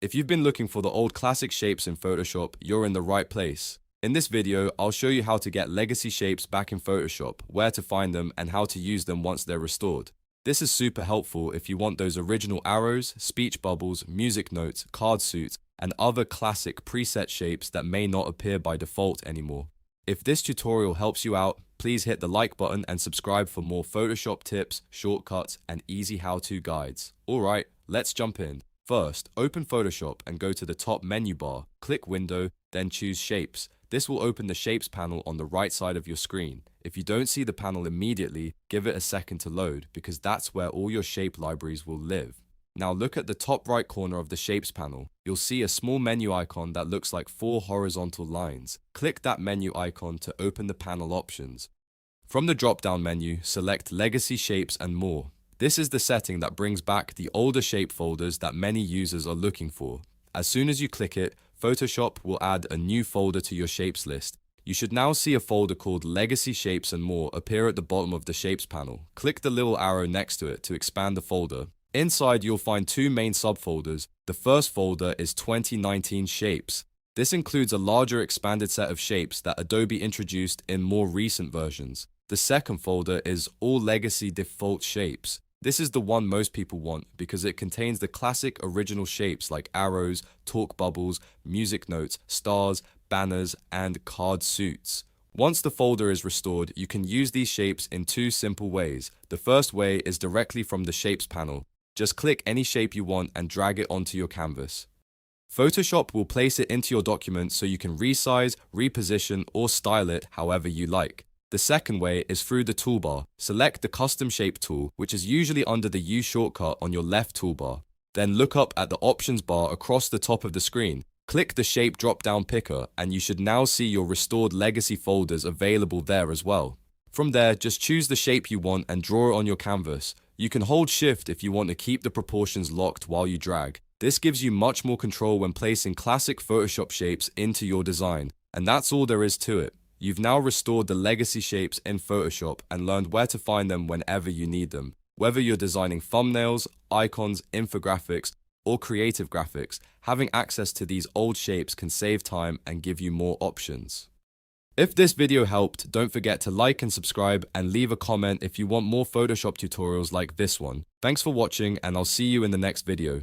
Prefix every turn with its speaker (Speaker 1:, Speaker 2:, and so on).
Speaker 1: If you've been looking for the old classic shapes in Photoshop, you're in the right place. In this video, I'll show you how to get legacy shapes back in Photoshop, where to find them, and how to use them once they're restored. This is super helpful if you want those original arrows, speech bubbles, music notes, card suits, and other classic preset shapes that may not appear by default anymore. If this tutorial helps you out, please hit the like button and subscribe for more Photoshop tips, shortcuts, and easy how-to guides. Alright, let's jump in. First, open Photoshop and go to the top menu bar, click Window, then choose Shapes. This will open the Shapes panel on the right side of your screen. If you don't see the panel immediately, give it a second to load, because that's where all your shape libraries will live. Now look at the top right corner of the Shapes panel. You'll see a small menu icon that looks like 4 horizontal lines. Click that menu icon to open the panel options. From the drop-down menu, select Legacy Shapes and More. This is the setting that brings back the older shape folders that many users are looking for. As soon as you click it, Photoshop will add a new folder to your shapes list. You should now see a folder called Legacy Shapes and More appear at the bottom of the Shapes panel. Click the little arrow next to it to expand the folder. Inside, you'll find 2 main subfolders. The first folder is 2019 Shapes. This includes a larger expanded set of shapes that Adobe introduced in more recent versions. The second folder is All Legacy Default Shapes. This is the one most people want because it contains the classic original shapes like arrows, talk bubbles, music notes, stars, banners, and card suits. Once the folder is restored, you can use these shapes in 2 simple ways. The first way is directly from the Shapes panel. Just click any shape you want and drag it onto your canvas. Photoshop will place it into your document so you can resize, reposition, or style it however you like. The second way is through the toolbar. Select the Custom Shape tool, which is usually under the U shortcut on your left toolbar. Then look up at the Options bar across the top of the screen. Click the Shape drop-down picker, and you should now see your restored legacy folders available there as well. From there, just choose the shape you want and draw it on your canvas. You can hold Shift if you want to keep the proportions locked while you drag. This gives you much more control when placing classic Photoshop shapes into your design. And that's all there is to it. You've now restored the legacy shapes in Photoshop and learned where to find them whenever you need them. Whether you're designing thumbnails, icons, infographics, or creative graphics, having access to these old shapes can save time and give you more options. If this video helped, don't forget to like and subscribe and leave a comment if you want more Photoshop tutorials like this one. Thanks for watching, and I'll see you in the next video.